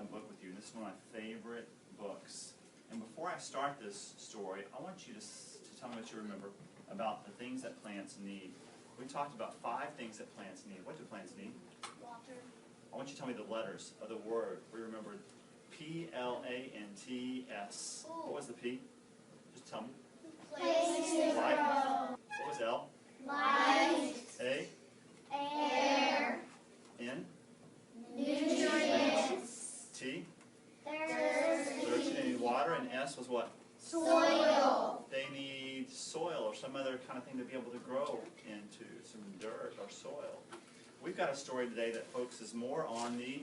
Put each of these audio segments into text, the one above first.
a book with you. This is one of my favorite books. And before I start this story, I want you to tell me what you remember about the things that plants need. We talked about 5 things that plants need. What do plants need? Water. I want you to tell me the letters of the word. We remembered P-L-A-N-T-S. What was the P? Just tell me. Place to Light. grow. What was L? Light. A? Air. N? Nutrients. T? Thirst. They need water. And S was what? Soil. They need soil or some other kind of thing to be able to grow into, some dirt or soil. We've got a story today that focuses more on the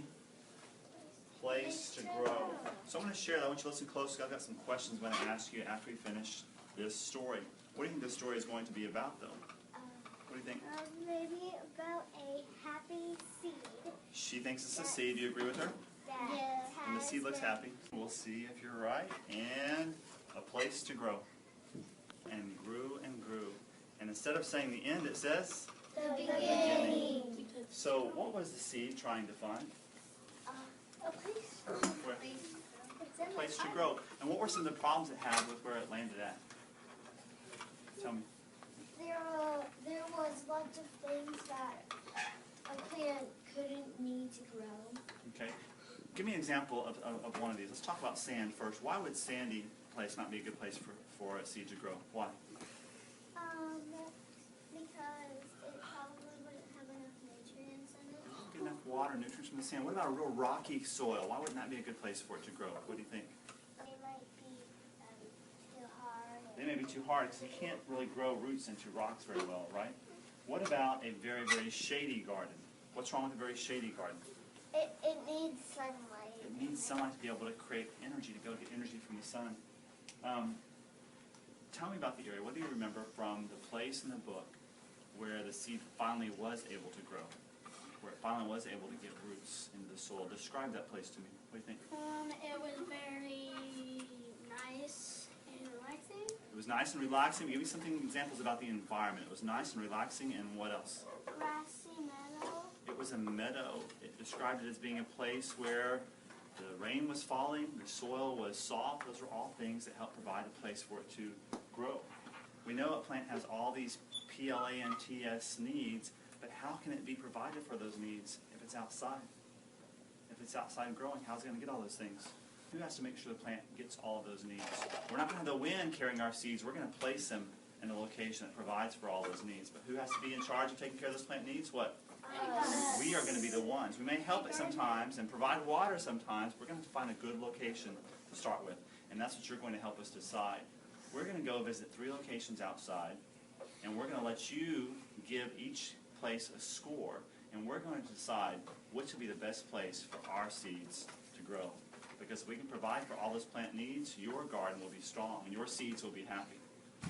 place to grow. So I'm going to share that. I want you to listen closely. I've got some questions I'm going to ask you after we finish this story. What do you think this story is going to be about, though? What do you think? Maybe about a happy seed. She thinks it's a seed. Do you agree with her? Yes. And the seed looks happy. We'll see if you're right. And a place to grow. And grew and grew. And instead of saying the end, it says The beginning. So what was the seed trying to find? A place. Where? It's in A place the to grow. And what were some of the problems it had with where it landed at? Tell me. There was lots of things that a plant couldn't need to grow. Okay. Give me an example of one of these. Let's talk about sand first. Why would sandy place not be a good place for a seed to grow? Why? Because it probably wouldn't have enough nutrients in it. Get enough water, nutrients from the sand. What about a real rocky soil? Why wouldn't that be a good place for it to grow? What do you think? They might be too hard. They may be too hard because you can't really grow roots into rocks very well, right? What about a very, very shady garden? What's wrong with a very shady garden? It needs sunlight. It needs sunlight to be able to create energy, to be able to get energy from the sun. Tell me about the area. What do you remember from the place in the book where the seed finally was able to grow? Where it finally was able to get roots into the soil? Describe that place to me. What do you think? It was very nice and relaxing. It was nice and relaxing. Give me some examples about the environment. It was nice and relaxing, and what else? Grassy meadow. It was a meadow. It described it as being a place where the rain was falling, the soil was soft. Those are all things that help provide a place for it to grow. We know a plant has all these plants needs, but how can it be provided for those needs if it's outside? If it's outside growing, how's it going to get all those things? Who has to make sure the plant gets all of those needs? We're not going to have the wind carrying our seeds. We're going to place them in a location that provides for all those needs. But who has to be in charge of taking care of those plant needs? What? We are going to be the ones. We may help it sometimes and provide water sometimes. We're going to have to find a good location to start with. And that's what you're going to help us decide. We're going to go visit 3 locations outside. And we're going to let you give each place a score. And we're going to decide which will be the best place for our seeds to grow. Because if we can provide for all those plant needs, your garden will be strong and your seeds will be happy.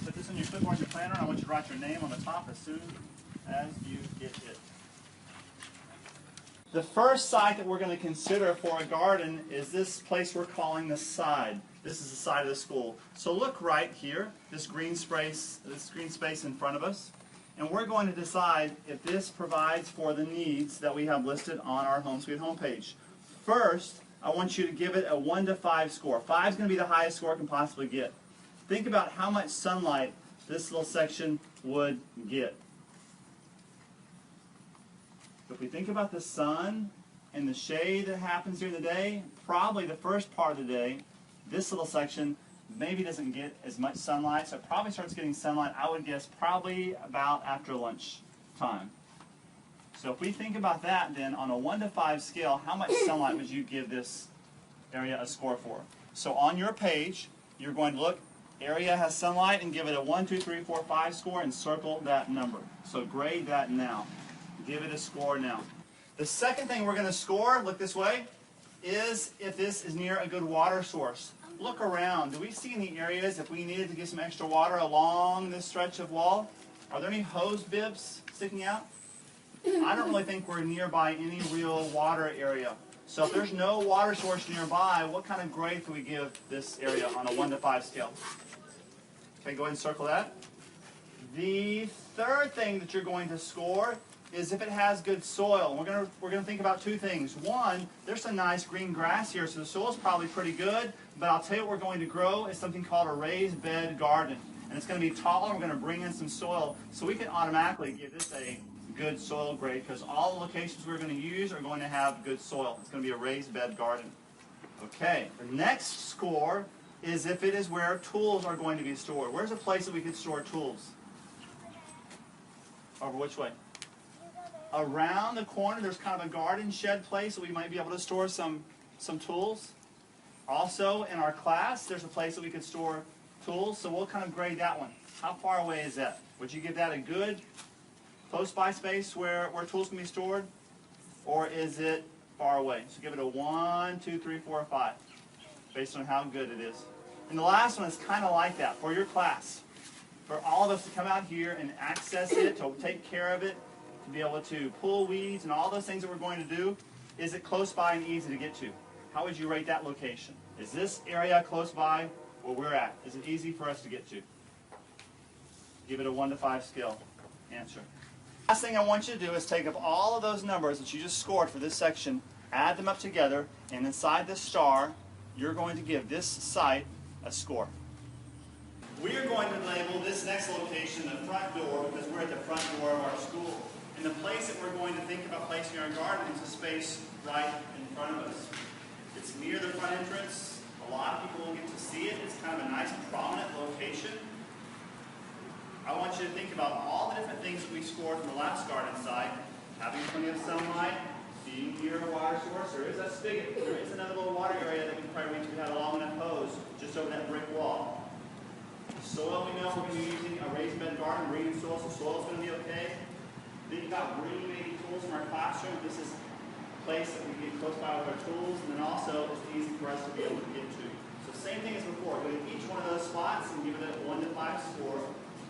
Put this in your clipboard, your planner. I want you to write your name on the top as soon as you get it. The first site that we're going to consider for a garden is this place we're calling the side. This is the side of the school. So look right here, this green space in front of us. And we're going to decide if this provides for the needs that we have listed on our Home Sweet Home page. First, I want you to give it a 1 to 5 score. 5 is going to be the highest score it can possibly get. Think about how much sunlight this little section would get. If we think about the sun and the shade that happens during the day, probably the first part of the day, this little section maybe doesn't get as much sunlight, so it probably starts getting sunlight, I would guess, probably about after lunch time. So if we think about that, then on a 1 to 5 scale, how much sunlight would you give this area a score for? So on your page, you're going to look, area has sunlight, and give it a 1, 2, 3, 4, 5 score, and circle that number. So grade that now. Give it a score now. The second thing we're going to score, look this way, is if this is near a good water source. Look around. Do we see any areas if we needed to get some extra water along this stretch of wall? Are there any hose bibs sticking out? I don't really think we're nearby any real water area. So if there's no water source nearby, what kind of grade can we give this area on a 1 to 5 scale? Okay, go ahead and circle that. The third thing that you're going to score is if it has good soil. We're gonna think about two things. One, there's some nice green grass here, so the soil's probably pretty good, but I'll tell you what we're going to grow is something called a raised bed garden. And it's going to be taller, we're going to bring in some soil, so we can automatically give this a good soil grade, because all the locations we're going to use are going to have good soil. It's going to be a raised bed garden. Okay, the next score is if it is where tools are going to be stored. Where's a place that we could store tools? Over which way? Around the corner, there's kind of a garden shed place that we might be able to store some tools. Also, in our class, there's a place that we could store tools, so we'll kind of grade that one. How far away is that? Would you give that a good, close-by space where tools can be stored? Or is it far away? So give it a 1, 2, 3, 4, 5, based on how good it is. And the last one is kind of like that for your class. For all of us to come out here and access it, to take care of it, to be able to pull weeds and all those things that we're going to do, is it close by and easy to get to? How would you rate that location? Is this area close by where we're at? Is it easy for us to get to? Give it a 1 to 5 scale answer. Last thing I want you to do is take up all of those numbers that you just scored for this section, add them up together, and inside the star, you're going to give this site a score. We are going to label this next location the front door because we're at the front door of our school. And the place that we're going to think about placing our garden is a space right in front of us. It's near the front entrance. A lot of people will get to see it. It's kind of a nice prominent location. I want you to think about all the different things that we scored from the last garden site. Having plenty of sunlight, being near a water source. There is a spigot. There is another little water area that we can probably reach. We had a long enough hose just over that brick wall. Soil, we know we're going to be using a raised bed garden, bringing soil, so soil is going to be okay. Think about bringing maybe tools from our classroom. This is a place that we can get close by with our tools, and then also it's easy for us to be able to get to. So same thing as before. Go to each one of those spots and give it a 1 to 5 score.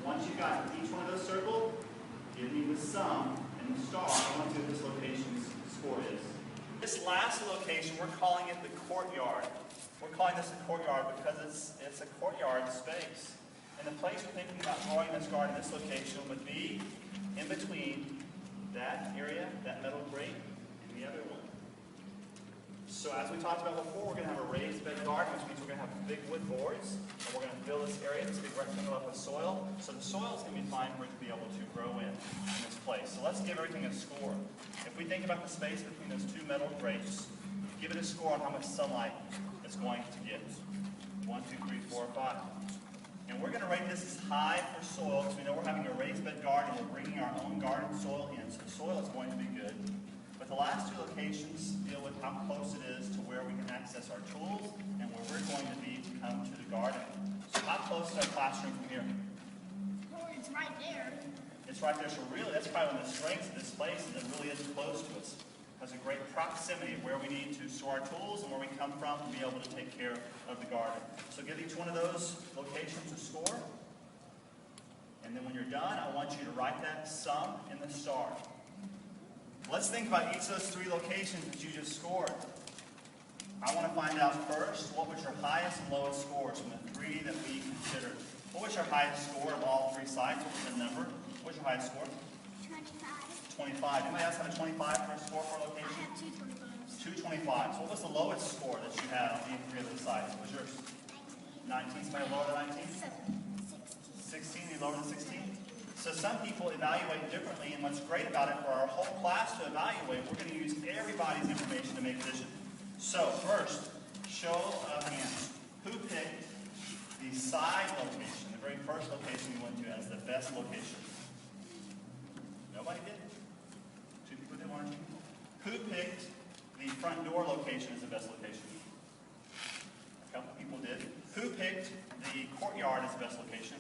Once you've got each one of those circled, give me the sum and the star. I want to see what this location's score is. This last location, we're calling it the courtyard. We're calling this a courtyard because it's a courtyard space. And the place we're thinking about growing this garden, this location, would be in between that area, that metal grate, and the other one. So as we talked about before, we're going to have a raised bed garden, which means we're going to have big wood boards, and we're going to fill this area, this big rectangle up with soil. So the soil is going to be fine for it to be able to grow in this place. So let's give everything a score. If we think about the space between those two metal grates, give it a score on how much sunlight it's going to get. 1, 2, 3, 4, 5. And we're going to rate this as high for soil because we know we're having a raised bed garden. We're bringing our own garden soil in, so the soil is going to be good. But the last two locations deal with how close it is to where we can access our tools and where we're going to be to come to the garden. So how close is our classroom from here? Well, it's right there. It's right there. So really, that's probably one of the strengths of this place, is it really is close to us. Has a great proximity of where we need to store our tools and where we come from to be able to take care of the garden. So give each one of those locations a score. And then when you're done, I want you to write that sum in the star. Let's think about each of those 3 locations that you just scored. I want to find out first, what was your highest and lowest scores from the 3 that we considered? What was your highest score of all 3 sites? What was the number? What was your highest score? 25. Anybody else have a 25 for a score for a location? I had 2 25s. 2 25s. What was the lowest score that you had on any 3 of those sites? What was yours? 19. Somebody lower than 19? 16. You lower than 16? So some people evaluate differently, and what's great about it, for our whole class to evaluate, we're going to use everybody's information to make a decision. So first, show of hands. Who picked the side location, the very first location we went to, as the best location? Nobody did. 2 people did, 1 or 2 people. Who picked the front door location as the best location? A couple people did. Who picked the courtyard as the best location?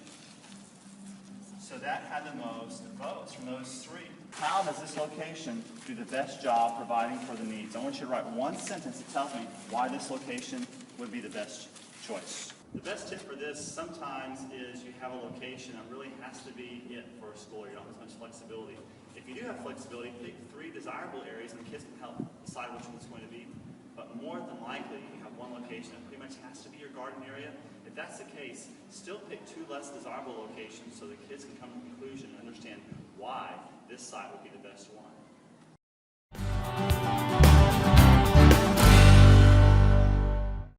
So that had the most votes from those 3. How does this location do the best job providing for the needs? I want you to write one sentence that tells me why this location would be the best choice. The best tip for this sometimes is you have a location that really has to be it for a school. You don't have as much flexibility. If you do have flexibility, pick 3 desirable areas and the kids can help decide which one it's going to be. But more than likely, you have one location that pretty much has to be your garden area. If that's the case, still pick 2 less desirable locations so the kids can come to a conclusion and understand why this site would be the best one.